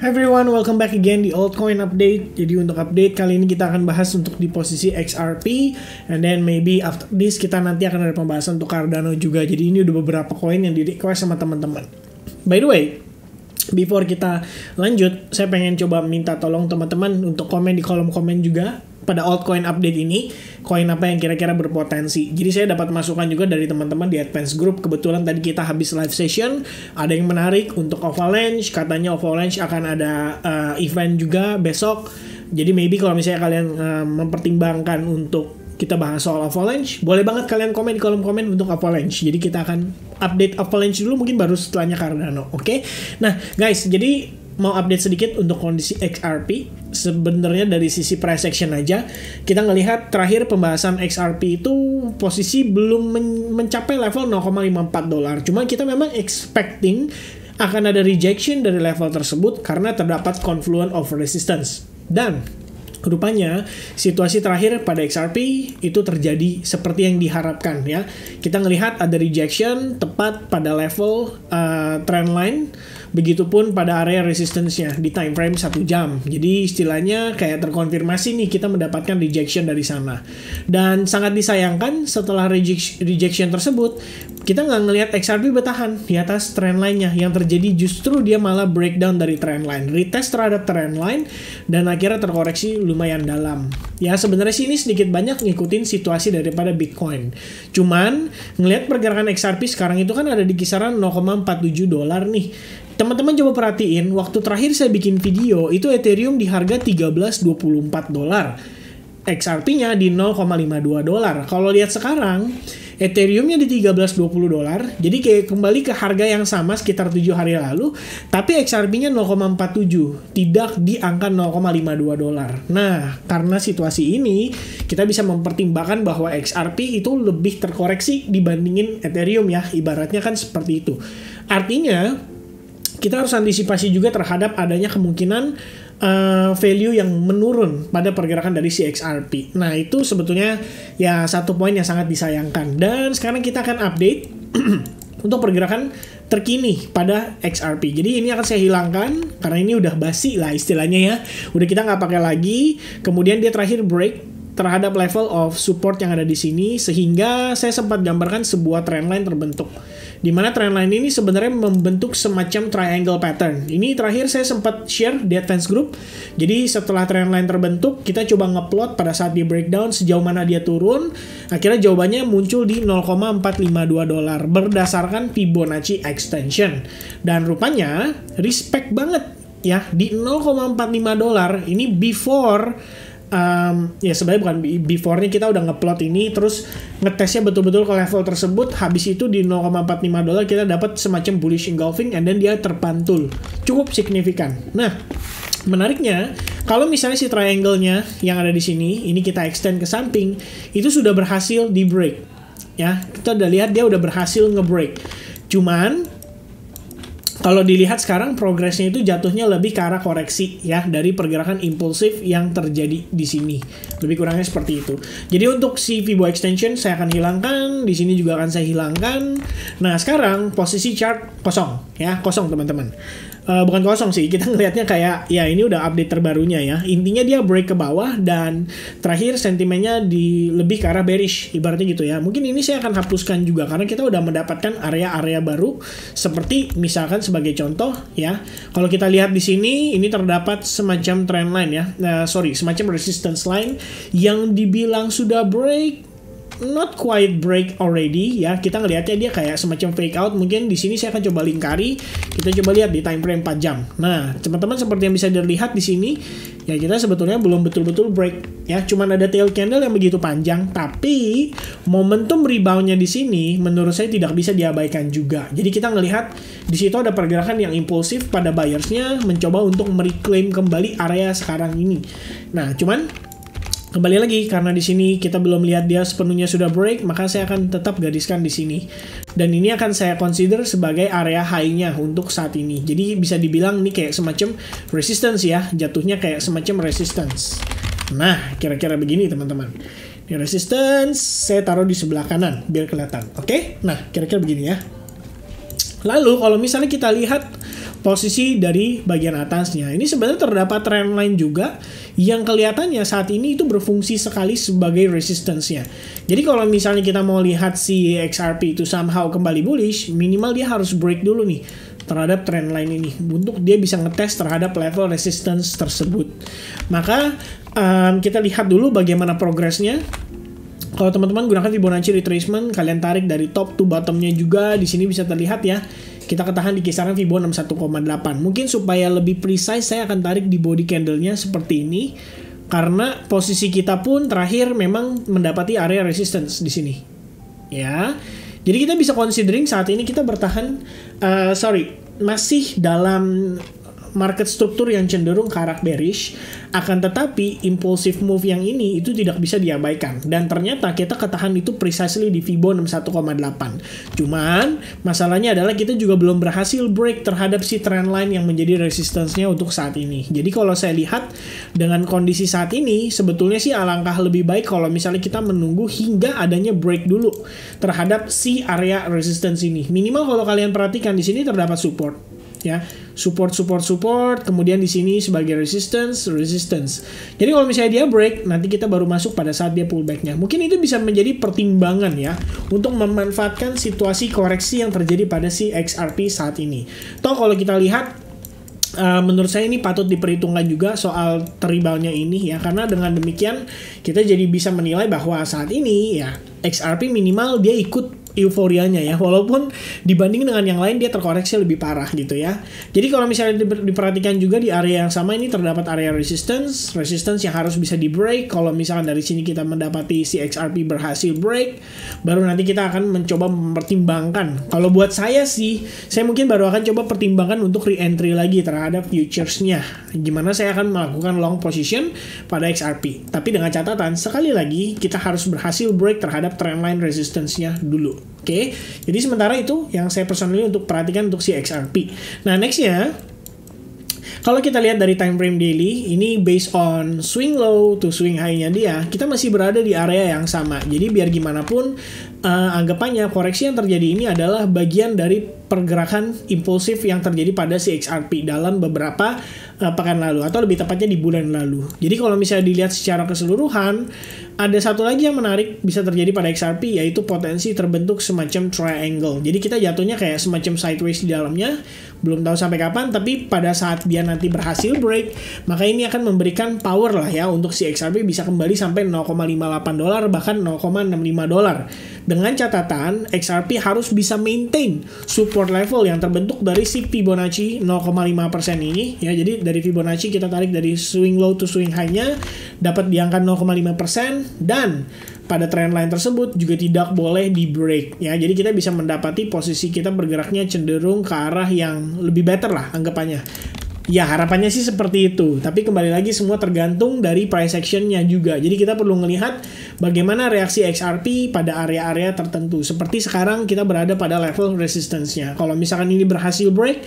Hi everyone, welcome back again di Altcoin Update. Jadi untuk update kali ini kita akan bahas untuk di posisi XRP, and then maybe after this kita nanti akan ada pembahasan untuk Cardano juga. Jadi ini udah beberapa koin yang di request sama teman-teman. By the way, before kita lanjut, saya pengen coba minta tolong teman-teman untuk komen di kolom komen juga pada altcoin update ini, koin apa yang kira-kira berpotensi. Jadi saya dapat masukan juga dari teman-teman di Advance Group. Kebetulan tadi kita habis live session, ada yang menarik untuk Avalanche. Katanya Avalanche akan ada event juga besok. Jadi maybe kalau misalnya kalian mempertimbangkan untuk kita bahas soal Avalanche, boleh banget kalian komen di kolom komen untuk Avalanche. Jadi kita akan update Avalanche dulu, mungkin baru setelahnya Cardano. Oke? Nah guys, jadi mau update sedikit untuk kondisi XRP. Sebenarnya dari sisi price action aja, kita ngelihat terakhir pembahasan XRP itu posisi belum mencapai level $0.54. Cuma kita memang expecting akan ada rejection dari level tersebut karena terdapat confluence of resistance. Dan rupanya situasi terakhir pada XRP itu terjadi seperti yang diharapkan ya. Kita ngelihat ada rejection tepat pada level trendline. Begitupun pada area resistance-nya di time frame 1 jam. Jadi istilahnya kayak terkonfirmasi nih kita mendapatkan rejection dari sana. Dan sangat disayangkan setelah rejection tersebut, kita nggak ngelihat XRP bertahan di atas trendline-nya. Yang terjadi justru dia malah breakdown dari trendline. Retest terhadap trendline dan akhirnya terkoreksi lumayan dalam. Ya sebenarnya sih ini sedikit banyak ngikutin situasi daripada Bitcoin. Cuman ngelihat pergerakan XRP sekarang itu kan ada di kisaran $0.47 nih. Teman-teman coba perhatiin, waktu terakhir saya bikin video, itu Ethereum di harga $13.24. XRP-nya di $0.52. Kalau lihat sekarang, Ethereum-nya di $13.20. Jadi kayak kembali ke harga yang sama sekitar 7 hari lalu, tapi XRP-nya 0,47, tidak di angka $0.52. Nah, karena situasi ini, kita bisa mempertimbangkan bahwa XRP itu lebih terkoreksi dibandingin Ethereum ya, ibaratnya kan seperti itu. Artinya, kita harus antisipasi juga terhadap adanya kemungkinan value yang menurun pada pergerakan dari si XRP. Nah itu sebetulnya ya satu poin yang sangat disayangkan. Dan sekarang kita akan update untuk pergerakan terkini pada XRP. Jadi ini akan saya hilangkan karena ini udah basi lah istilahnya ya. Udah kita nggak pakai lagi. Kemudian dia terakhir break terhadap level of support yang ada di sini, sehingga saya sempat gambarkan sebuah trendline terbentuk. Di mana trendline ini sebenarnya membentuk semacam triangle pattern. Ini terakhir saya sempat share di Advance Group. Jadi setelah trendline terbentuk, kita coba ngeplot pada saat di breakdown sejauh mana dia turun. Akhirnya jawabannya muncul di $0.452 berdasarkan Fibonacci extension. Dan rupanya respect banget ya di $0.45. Ini before ya sebenarnya bukan before-nya, kita udah ngeplot ini terus ngetesnya betul-betul ke level tersebut. Habis itu di $0.45 kita dapat semacam bullish engulfing and then dia terpantul cukup signifikan. Nah menariknya, kalau misalnya si triangle-nya yang ada di sini ini kita extend ke samping, itu sudah berhasil di break ya. Kita udah lihat dia udah berhasil nge-break. Cuman kalau dilihat sekarang progresnya itu jatuhnya lebih ke arah koreksi ya dari pergerakan impulsif yang terjadi di sini. Lebih kurangnya seperti itu. Jadi untuk si Fibo extension saya akan hilangkan, di sini juga akan saya hilangkan. Nah, sekarang posisi chart kosong ya, kosong teman-teman. Bukan kosong sih, kita ngelihatnya kayak ya ini udah update terbarunya ya. Intinya dia break ke bawah dan terakhir sentimennya di lebih ke arah bearish ibaratnya gitu ya. Mungkin ini saya akan hapuskan juga karena kita udah mendapatkan area-area baru seperti misalkan sebagai contoh ya. Kalau kita lihat di sini ini terdapat semacam trendline ya. Semacam resistance line yang dibilang sudah break, not quite break already ya. Kita ngelihatnya dia kayak semacam fake out. Mungkin di sini saya akan coba lingkari. Kita coba lihat di time frame 4 jam. Nah, teman-teman seperti yang bisa dilihat di sini ya, kita sebetulnya belum betul-betul break ya. Cuman ada tail candle yang begitu panjang, tapi momentum reboundnya di sini menurut saya tidak bisa diabaikan juga. Jadi kita ngelihat di situ ada pergerakan yang impulsif pada buyersnya mencoba untuk mereclaim kembali area sekarang ini. Nah, cuman kembali lagi karena di sini kita belum lihat dia sepenuhnya sudah break, maka saya akan tetap gariskan di sini. Dan ini akan saya consider sebagai area high-nya untuk saat ini. Jadi bisa dibilang ini kayak semacam resistance ya, jatuhnya kayak semacam resistance. Nah, kira-kira begini teman-teman. Ini resistance saya taruh di sebelah kanan biar kelihatan. Oke? Nah, kira-kira begini ya. Lalu kalau misalnya kita lihat posisi dari bagian atasnya. Ini sebenarnya terdapat trendline juga yang kelihatannya saat ini itu berfungsi sekali sebagai resistance-nya. Jadi kalau misalnya kita mau lihat si XRP itu somehow kembali bullish, minimal dia harus break dulu nih terhadap trendline ini untuk dia bisa ngetes terhadap level resistance tersebut. Maka kita lihat dulu bagaimana progresnya. Kalau teman-teman gunakan Fibonacci retracement, kalian tarik dari top to bottomnya juga, di sini bisa terlihat ya. Kita ketahan di kisaran Fibo 61,8. Mungkin supaya lebih precise saya akan tarik di body candle-nya seperti ini. Karena posisi kita pun terakhir memang mendapati area resistance di sini. Ya. Jadi kita bisa considering saat ini kita bertahan masih dalam market struktur yang cenderung ke arah bearish, akan tetapi impulsive move yang ini itu tidak bisa diabaikan, dan ternyata kita ketahan itu precisely di Fibo 61,8. Cuman masalahnya adalah kita juga belum berhasil break terhadap si trendline yang menjadi resistance-nya untuk saat ini. Jadi kalau saya lihat dengan kondisi saat ini, sebetulnya sih alangkah lebih baik kalau misalnya kita menunggu hingga adanya break dulu terhadap si area resistance ini. Minimal kalau kalian perhatikan di sini terdapat support. Ya, support, kemudian di sini sebagai resistance. Jadi kalau misalnya dia break, nanti kita baru masuk pada saat dia pullbacknya. Mungkin itu bisa menjadi pertimbangan ya untuk memanfaatkan situasi koreksi yang terjadi pada si XRP saat ini. Toh kalau kita lihat, menurut saya ini patut diperhitungkan juga soal reboundnya ini ya, karena dengan demikian kita jadi bisa menilai bahwa saat ini ya XRP minimal dia ikut euforianya ya, walaupun dibanding dengan yang lain dia terkoreksi lebih parah gitu ya. Jadi kalau misalnya diperhatikan juga di area yang sama ini terdapat area resistance yang harus bisa di break. Kalau misalnya dari sini kita mendapati si XRP berhasil break, baru nanti kita akan mencoba mempertimbangkan. Kalau buat saya sih, saya mungkin baru akan coba pertimbangkan untuk re-entry lagi terhadap futures-nya. Gimana saya akan melakukan long position pada XRP. Tapi dengan catatan, sekali lagi kita harus berhasil break terhadap trendline resistance-nya dulu. Oke, jadi sementara itu yang saya personally untuk perhatikan untuk si XRP. Nah, nextnya, kalau kita lihat dari time frame daily, ini based on swing low to swing high-nya dia, kita masih berada di area yang sama. Jadi biar gimana pun, anggapannya koreksi yang terjadi ini adalah bagian dari pergerakan impulsif yang terjadi pada si XRP dalam beberapa pekan lalu, atau lebih tepatnya di bulan lalu. Jadi kalau misalnya dilihat secara keseluruhan, ada satu lagi yang menarik bisa terjadi pada XRP, yaitu potensi terbentuk semacam triangle. Jadi kita jatuhnya kayak semacam sideways di dalamnya, belum tahu sampai kapan, tapi pada saat dia nanti berhasil break, maka ini akan memberikan power lah ya untuk si XRP bisa kembali sampai $0,58, bahkan $0,65. Dengan catatan, XRP harus bisa maintain support level yang terbentuk dari si Fibonacci 0,5% ini ya. Jadi dari Fibonacci kita tarik dari swing low to swing high-nya dapat di angka 0,5%, dan pada trendline tersebut juga tidak boleh di break ya. Jadi kita bisa mendapati posisi kita bergeraknya cenderung ke arah yang lebih better lah anggapannya. Ya harapannya sih seperti itu, tapi kembali lagi semua tergantung dari price action-nya juga. Jadi kita perlu melihat bagaimana reaksi XRP pada area-area tertentu. Seperti sekarang kita berada pada level resistance-nya. Kalau misalkan ini berhasil break,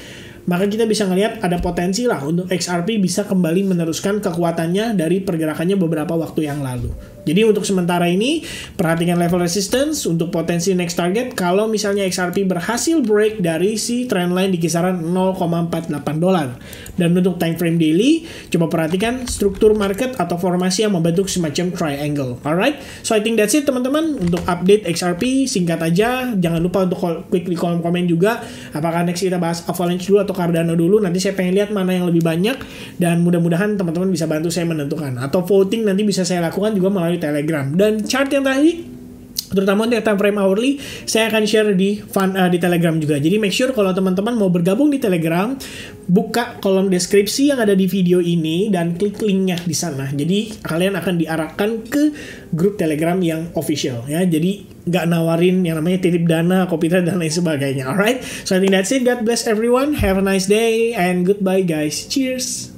maka kita bisa ngelihat ada potensi lah untuk XRP bisa kembali meneruskan kekuatannya dari pergerakannya beberapa waktu yang lalu. Jadi untuk sementara ini, perhatikan level resistance untuk potensi next target. Kalau misalnya XRP berhasil break dari si trendline di kisaran $0,48. Dan untuk time frame daily, coba perhatikan struktur market atau formasi yang membentuk semacam triangle. Alright, so I think that's it teman-teman untuk update XRP. Singkat aja, jangan lupa untuk klik di kolom komen juga. Apakah next kita bahas Avalanche dulu atau Cardano dulu? Nanti saya pengen lihat mana yang lebih banyak, dan mudah-mudahan teman-teman bisa bantu saya menentukan. Atau voting nanti bisa saya lakukan juga melalui Telegram. Dan chart yang tadi, terutama untuk time frame hourly, saya akan share di Telegram juga. Jadi make sure kalau teman-teman mau bergabung di Telegram, buka kolom deskripsi yang ada di video ini dan klik linknya di sana. Jadi kalian akan diarahkan ke grup Telegram yang official ya. Jadi nggak nawarin yang namanya titip dana, copy trade dan lain sebagainya. Alright, so I think that's it. God bless everyone. Have a nice day and goodbye guys. Cheers.